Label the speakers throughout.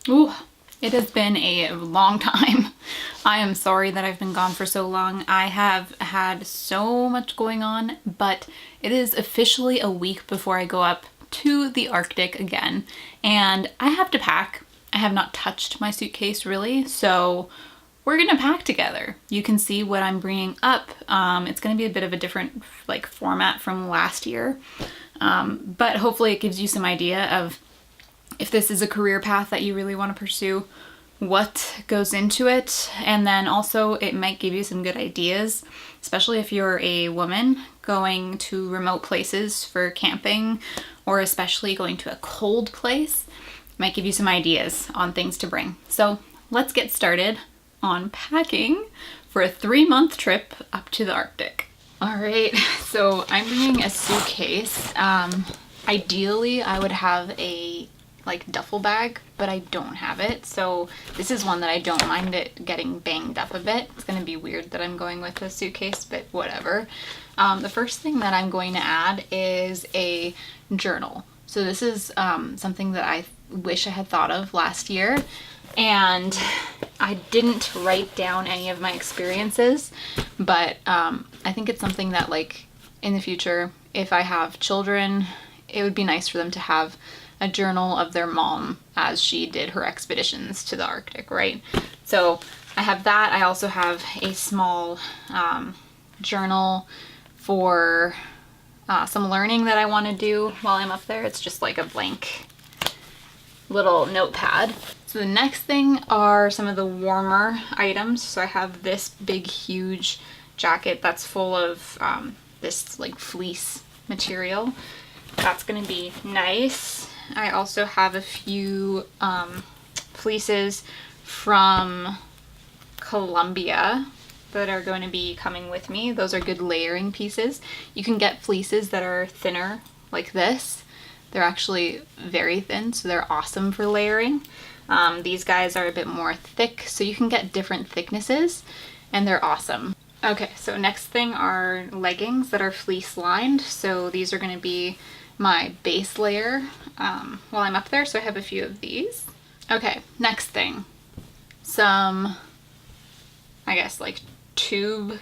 Speaker 1: Ooh, it has been a long time. I am sorry that I've been gone for so long. I have had so much going on, but it is officially a week before I go up to the Arctic again, and I have to pack. I have not touched my suitcase really, so we're gonna pack together. You can see what I'm bringing up. It's gonna be a bit of a different format from last year, but hopefully it gives you some idea of if this is a career path that you really want to pursue, what goes into it. And then also it might give you some good ideas, especially if you're a woman going to remote places for camping, or especially going to a cold place. It might give you some ideas on things to bring. So let's get started on packing for a 3-month trip up to the Arctic. All right, so I'm bringing a suitcase. Ideally, I would have a duffel bag, but I don't have it. So this is one that I don't mind it getting banged up a bit. It's gonna be weird that I'm going with a suitcase, but whatever. The first thing that I'm going to add is a journal. So this is something that I wish I had thought of last year, and I didn't write down any of my experiences, but I think it's something that in the future, if I have children, it would be nice for them to have a journal of their mom as she did her expeditions to the Arctic, right? So I have that. I also have a small journal for some learning that I want to do while I'm up there. It's just like a blank little notepad. So the next thing are some of the warmer items. So I have this big, huge jacket that's full of this fleece material. That's gonna be nice. I also have a few fleeces from Colombia that are going to be coming with me. Those are good layering pieces. You can get fleeces that are thinner like this. They're actually very thin, so they're awesome for layering. These guys are a bit more thick, so you can get different thicknesses, and they're awesome. Okay, so next thing are leggings that are fleece lined. So these are going to be my base layer while I'm up there, so I have a few of these. Okay, next thing, some, I guess, tube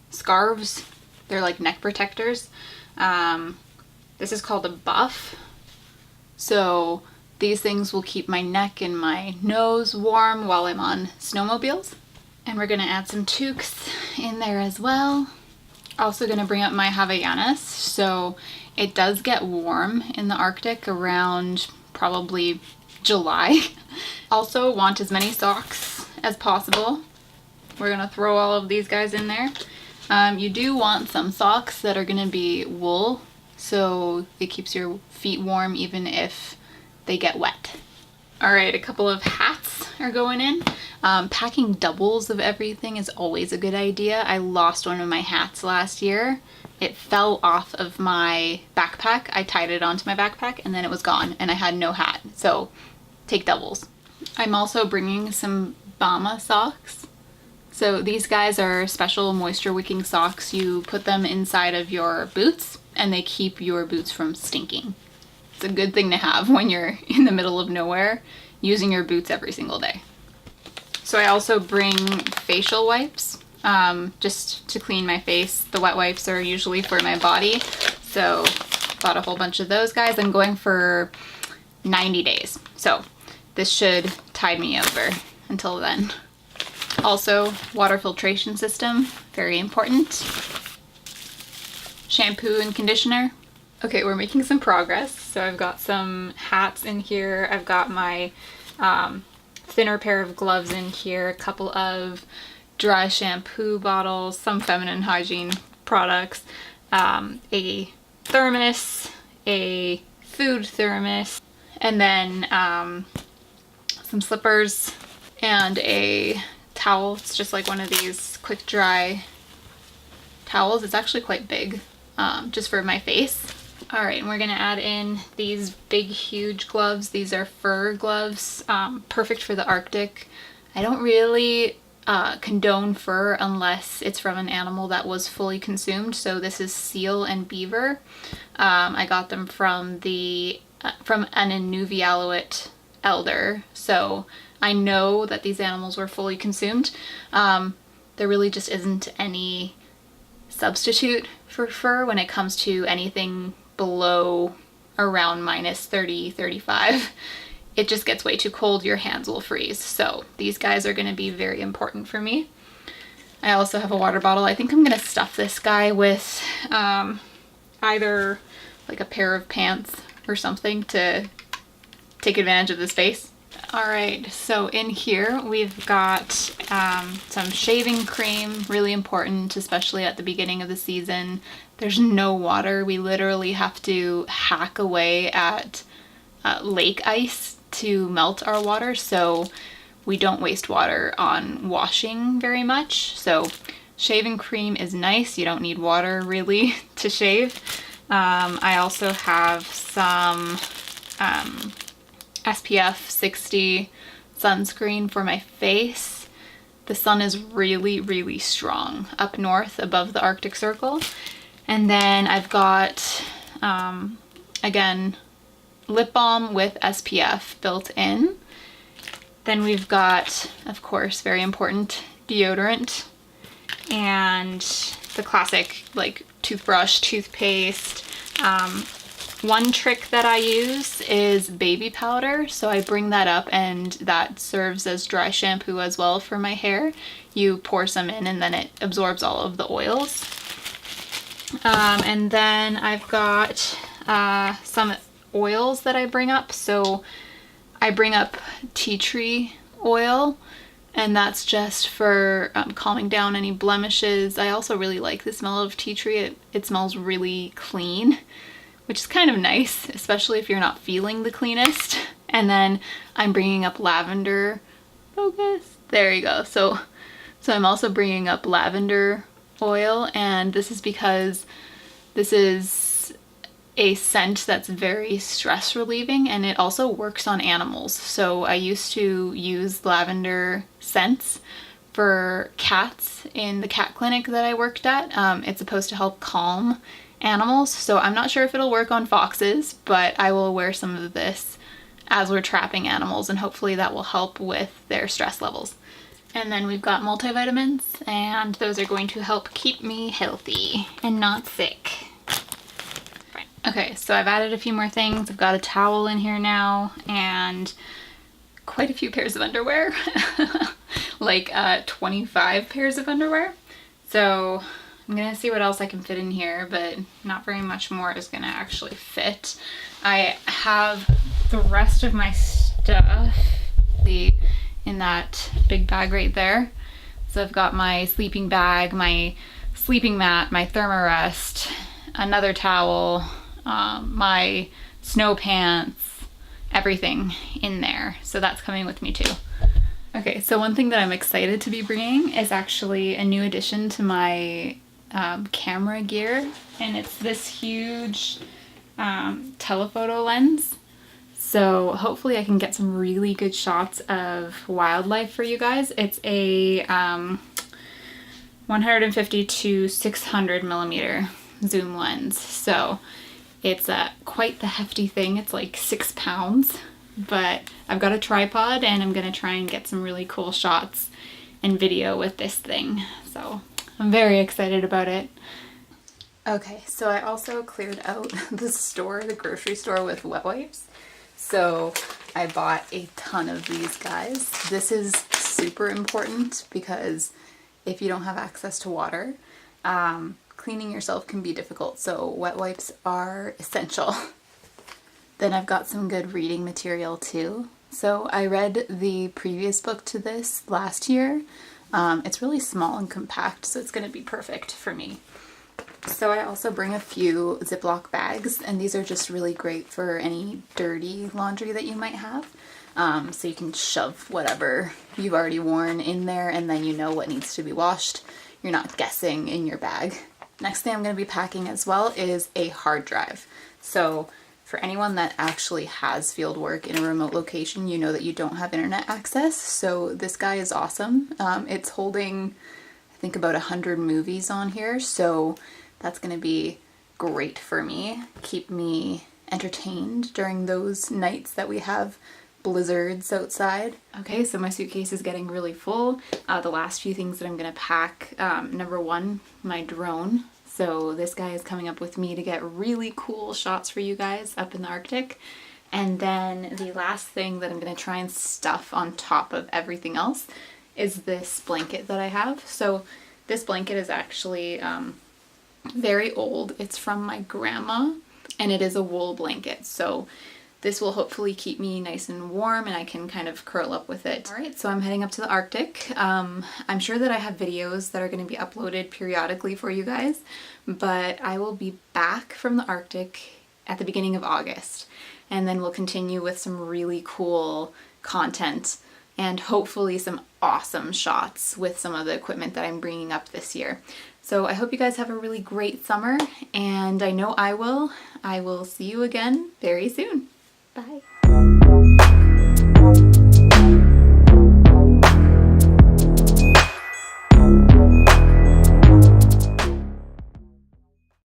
Speaker 1: scarves. They're like neck protectors. This is called a buff. So these things will keep my neck and my nose warm while I'm on snowmobiles. And we're gonna add some toques in there as well. Also gonna bring up my Havaianas. So it does get warm in the Arctic around probably July. Also want as many socks as possible. We're gonna throw all of these guys in there. You do want some socks that are gonna be wool, so it keeps your feet warm even if they get wet. All right, a couple of hats are going in. Packing doubles of everything is always a good idea. I lost one of my hats last year. It fell off of my backpack. I tied it onto my backpack and then it was gone and I had no hat. So take doubles. I'm also bringing some Bama socks. So these guys are special moisture wicking socks. You put them inside of your boots and they keep your boots from stinking. It's a good thing to have when you're in the middle of nowhere using your boots every single day. So I also bring facial wipes. Just to clean my face. The wet wipes are usually for my body, so bought a whole bunch of those guys. I'm going for 90 days, so this should tide me over until then. Also, water filtration system, very important. Shampoo and conditioner. Okay, we're making some progress. So I've got some hats in here. I've got my thinner pair of gloves in here, a couple of dry shampoo bottles, some feminine hygiene products, a thermos, a food thermos, and then some slippers and a towel. It's just like one of these quick dry towels. It's actually quite big, just for my face. All right, and we're gonna add in these big, huge gloves. These are fur gloves, perfect for the Arctic. I don't really condone fur unless it's from an animal that was fully consumed. So this is seal and beaver. I got them from an Inuvialuit elder, so I know that these animals were fully consumed. There really just isn't any substitute for fur when it comes to anything below around minus 30, 35. It just gets way too cold, your hands will freeze. So these guys are going to be very important for me. I also have a water bottle. I think I'm going to stuff this guy with either like a pair of pants or something to take advantage of the space. Alright, so in here we've got some shaving cream, really important, especially at the beginning of the season. There's no water. We literally have to hack away at lake ice to melt our water, so we don't waste water on washing very much. So shaving cream is nice. You don't need water really to shave. I also have some SPF 60 sunscreen for my face. The sun is really, really strong up north above the Arctic Circle. And then I've got, again, lip balm with SPF built in. Then we've got, of course, very important, deodorant and the classic like toothbrush, toothpaste. One trick that I use is baby powder, so I bring that up and that serves as dry shampoo as well for my hair. You pour some in and then it absorbs all of the oils. And then I've got some oils that I bring up. So I bring up tea tree oil, and that's just for calming down any blemishes. I also really like the smell of tea tree. It smells really clean, which is kind of nice, especially if you're not feeling the cleanest. And then I'm bringing up lavender. Focus. There you go. So I'm also bringing up lavender oil, and this is because this is a scent that's very stress relieving, and it also works on animals. So I used to use lavender scents for cats in the cat clinic that I worked at. It's supposed to help calm animals, so I'm not sure if it'll work on foxes, but I will wear some of this as we're trapping animals, and hopefully that will help with their stress levels. And then we've got multivitamins, and those are going to help keep me healthy and not sick. Okay, so I've added a few more things. I've got a towel in here now and quite a few pairs of underwear, like 25 pairs of underwear. So I'm gonna see what else I can fit in here, but not very much more is gonna actually fit. I have the rest of my stuff in that big bag right there. So I've got my sleeping bag, my sleeping mat, my thermarest, another towel, my snow pants, everything in there. So that's coming with me too. Okay, so one thing that I'm excited to be bringing is actually a new addition to my camera gear, and it's this huge telephoto lens. So hopefully I can get some really good shots of wildlife for you guys. It's a 150 to 600 millimeter zoom lens. So it's quite the hefty thing. It's like 6 pounds, but I've got a tripod and I'm gonna try and get some really cool shots and video with this thing. So I'm very excited about it. Okay, so I also cleared out the grocery store with wet wipes. So I bought a ton of these guys. This is super important because if you don't have access to water, cleaning yourself can be difficult, so wet wipes are essential. Then I've got some good reading material too. So I read the previous book to this last year. It's really small and compact, so it's going to be perfect for me. So I also bring a few Ziploc bags, and these are just really great for any dirty laundry that you might have. So you can shove whatever you've already worn in there, and then you know what needs to be washed. You're not guessing in your bag. Next thing I'm going to be packing as well is a hard drive. So for anyone that actually has field work in a remote location, you know that you don't have internet access. So this guy is awesome. It's holding, I think, about 100 movies on here. So that's going to be great for me. Keep me entertained during those nights that we have blizzards outside. Okay, so my suitcase is getting really full. The last few things that I'm gonna pack, number one, my drone. So this guy is coming up with me to get really cool shots for you guys up in the Arctic. And then the last thing that I'm gonna try and stuff on top of everything else is this blanket that I have. So this blanket is actually very old. It's from my grandma and it is a wool blanket. So this will hopefully keep me nice and warm and I can kind of curl up with it. All right, so I'm heading up to the Arctic. I'm sure that I have videos that are going to be uploaded periodically for you guys, but I will be back from the Arctic at the beginning of August. And then we'll continue with some really cool content and hopefully some awesome shots with some of the equipment that I'm bringing up this year. So I hope you guys have a really great summer, and I know I will. I will see you again very soon. Bye.